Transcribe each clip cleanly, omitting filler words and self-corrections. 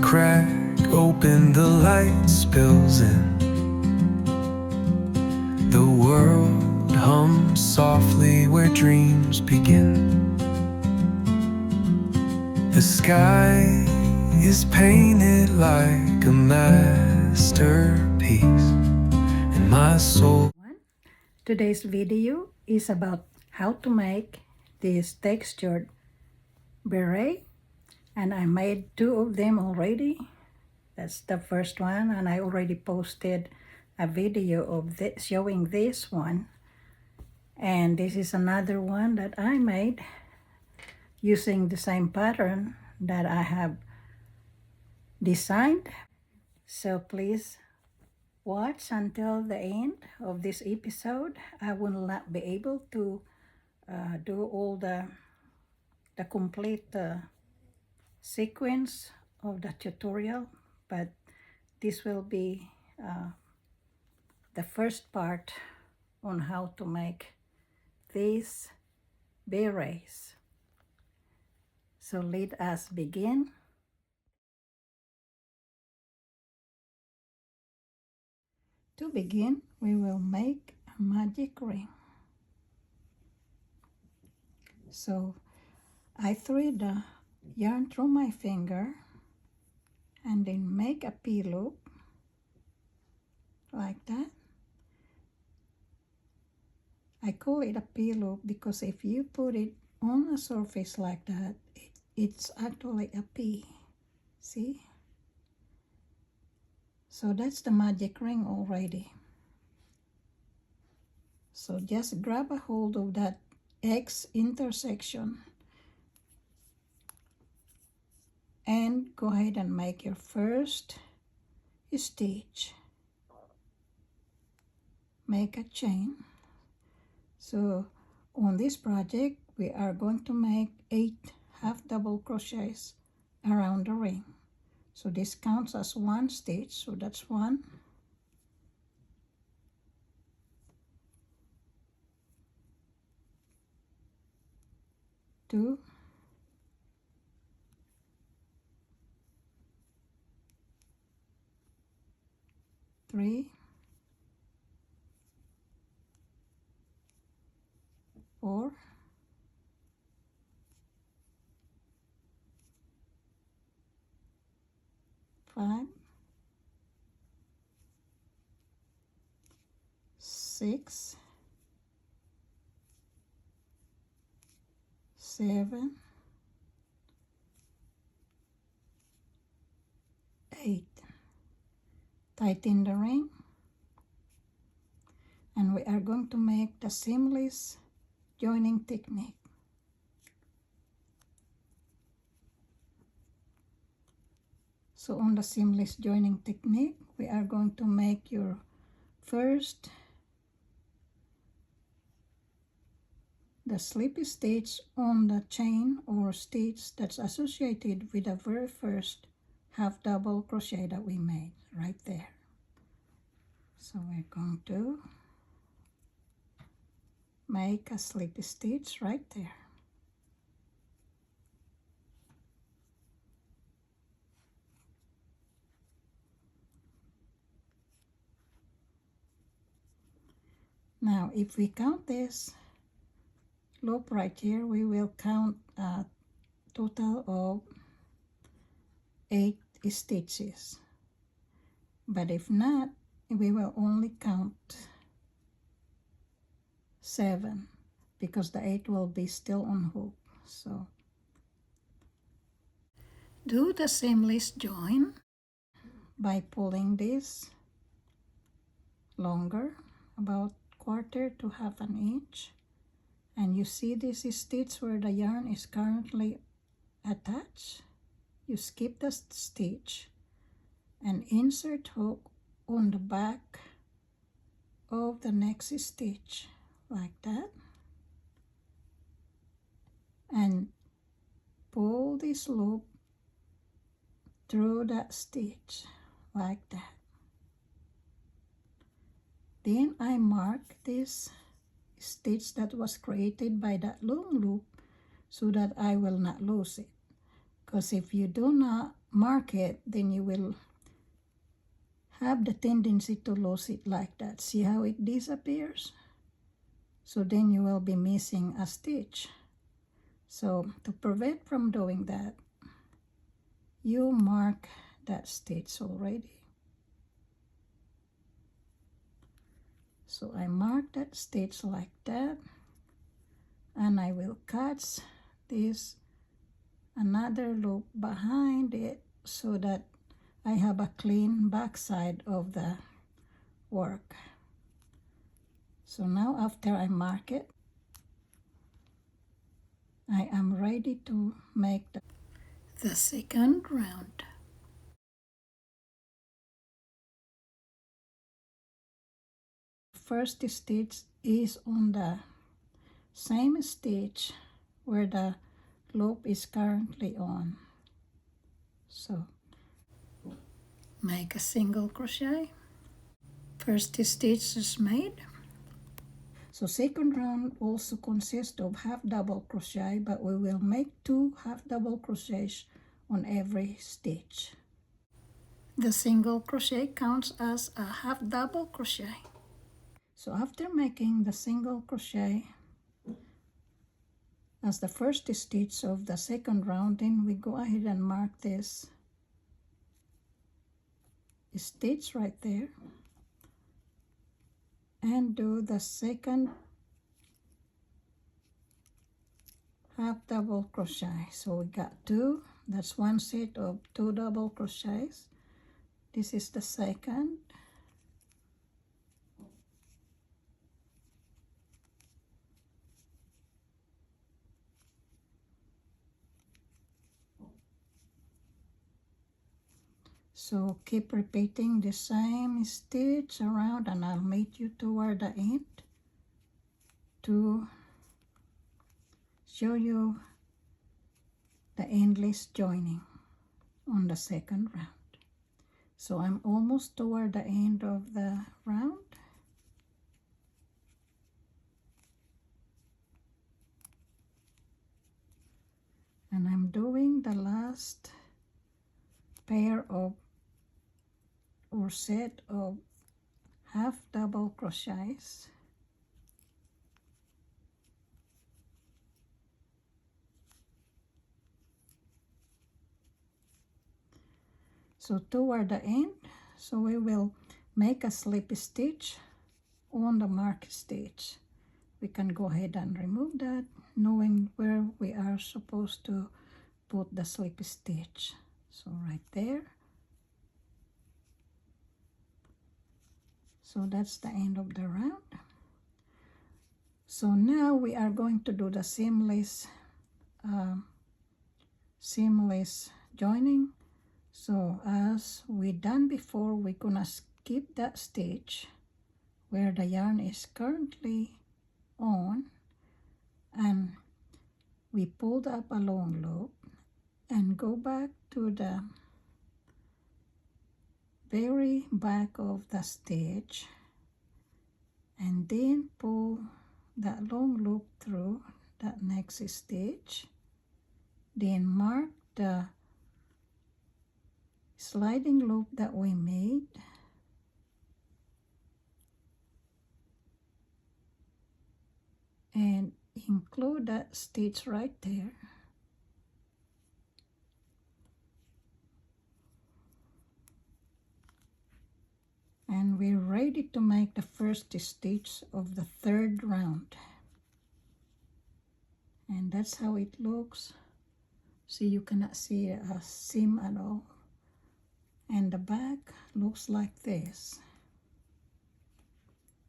crack open, the light spills in. The world hums softly where dreams begin. The sky is painted like a masterpiece, and my soul. Today's video is about how to make this textured beret, and I made 2 of them already. That's the first one, and I already posted a video of this, showing this one. And this is another one that I made using the same pattern that I have designed. So please watch until the end of this episode. I will not be able to do all the complete sequence of the tutorial, but this will be the first part on how to make these berets. So let us begin. To begin, we will make a magic ring. So I thread the yarn through my finger and then make a P-loop like that. I call it a P-loop because if you put it on a surface like that, it's actually a P. See? So that's the magic ring already. So just grab a hold of that X intersection and go ahead and make your first stitch. Make a chain. So on this project we are going to make 8 half double crochets around the ring. So this counts as 1 stitch, so that's 1, 2, 3, 4, 5, 6, 7, 8. Tighten the ring, and we are going to make the seamless joining technique. So on the seamless joining technique, we are going to make your first the slip stitch on the chain or stitch that's associated with the very first half double crochet that we made right there. So we're going to make a slip stitch right there. Now if we count this loop right here, we will count a total of 8 stitches. But if not, we will only count 7 because the 8 will be still on hook. So do the seamless join by pulling this longer, about 1/4 to 1/2 inch, and you see this stitch where the yarn is currently attached. You skip the stitch and insert hook on the back of the next stitch like that, and pull this loop through that stitch like that. Then I mark this stitch that was created by that long loop so that I will not lose it. Because if you do not mark it, then you will have the tendency to lose it like that. See how it disappears? So then you will be missing a stitch. So to prevent from doing that, you mark that stitch already. So I mark that stitch like that, and I will cut this another loop behind it so that I have a clean back side of the work. So now after I mark it, I am ready to make the second round. First stitch is on the same stitch where the loop is currently on. So make a single crochet. First stitch is made. So second round also consists of half double crochet, but we will make 2 half double crochets on every stitch. The single crochet counts as a half double crochet. So after making the single crochet as the first stitch of the second round, then we go ahead and mark this stitch right there and do the second half double crochet. So we got 2, that's one set of 2 double crochets. This is the second. So keep repeating the same stitch around, and I'll meet you toward the end to show you the endless joining on the second round. So I'm almost toward the end of the round. And I'm doing the last pair of or set of half double crochets. So toward the end, so we will make a slip stitch on the mark stitch. We can go ahead and remove that, knowing where we are supposed to put the slip stitch. So right there. So that's the end of the round. So now we are going to do the seamless joining. So as we done before, we're gonna skip that stitch where the yarn is currently on, and we pulled up a long loop and go back to the very back of the stitch and then pull that long loop through that next stitch, then mark the sliding loop that we made, and include that stitch right there. And we're ready to make the first stitch of the third round. And that's how it looks. See, you cannot see a seam at all. And the back looks like this.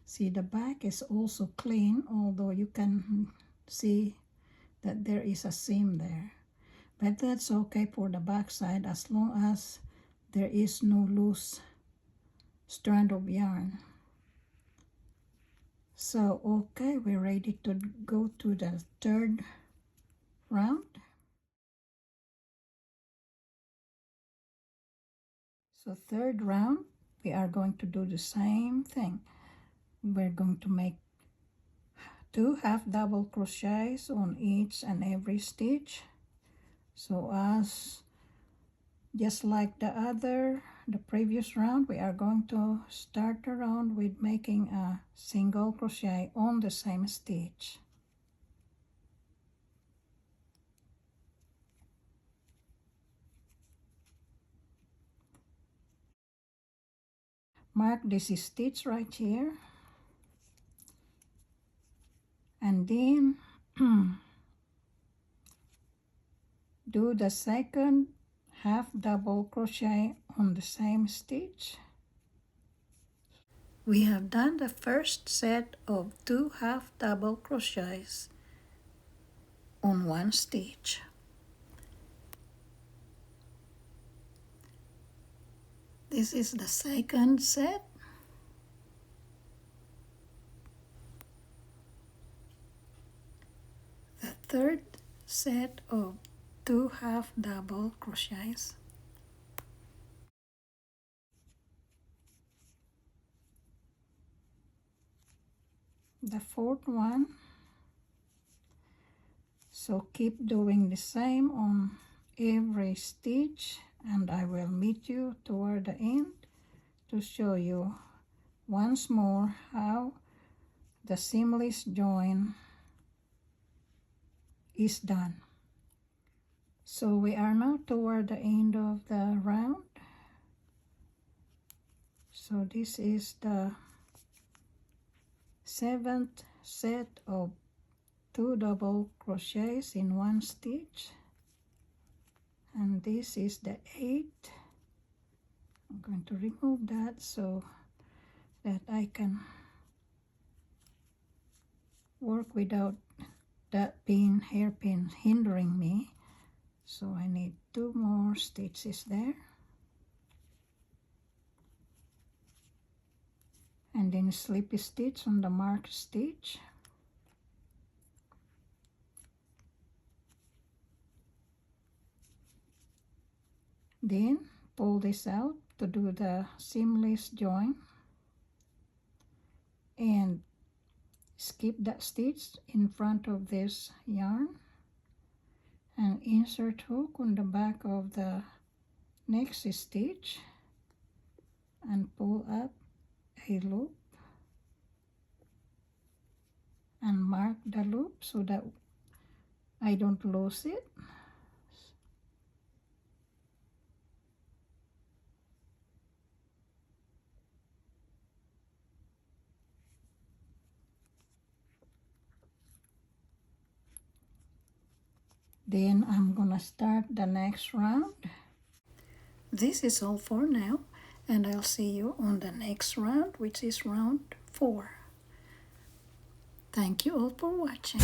See, the back is also clean, although you can see that there is a seam there. But that's okay for the back side as long as there is no loose strand of yarn. So okay, we're ready to go to the third round. So third round, we are going to do the same thing. We're going to make 2 half double crochets on each and every stitch. So as Just like the previous round, we are going to start the round with making a single crochet on the same stitch. Mark this stitch right here, and then do the second half double crochet on the same stitch. We have done the first set of 2 half double crochets on one stitch. This is the second set. The third set of 2 half double crochets. The fourth one. So keep doing the same on every stitch, and I will meet you toward the end to show you once more how the seamless join is done. So we are now toward the end of the round. So this is the 7th set of 2 double crochets in one stitch, and this is the 8th. I'm going to remove that so that I can work without that hairpin hindering me. So I need 2 more stitches there, and then slip a stitch on the marked stitch. Then pull this out to do the seamless join, and skip that stitch in front of this yarn and insert hook on the back of the next stitch and pull up a loop and mark the loop so that I don't lose it. Then I'm gonna start the next round. This is all for now, and I'll see you on the next round, which is round 4. Thank you all for watching.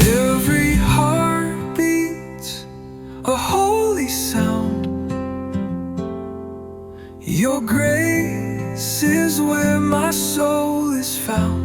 Every heart beats a holy sound. Your grace is where my soul is found.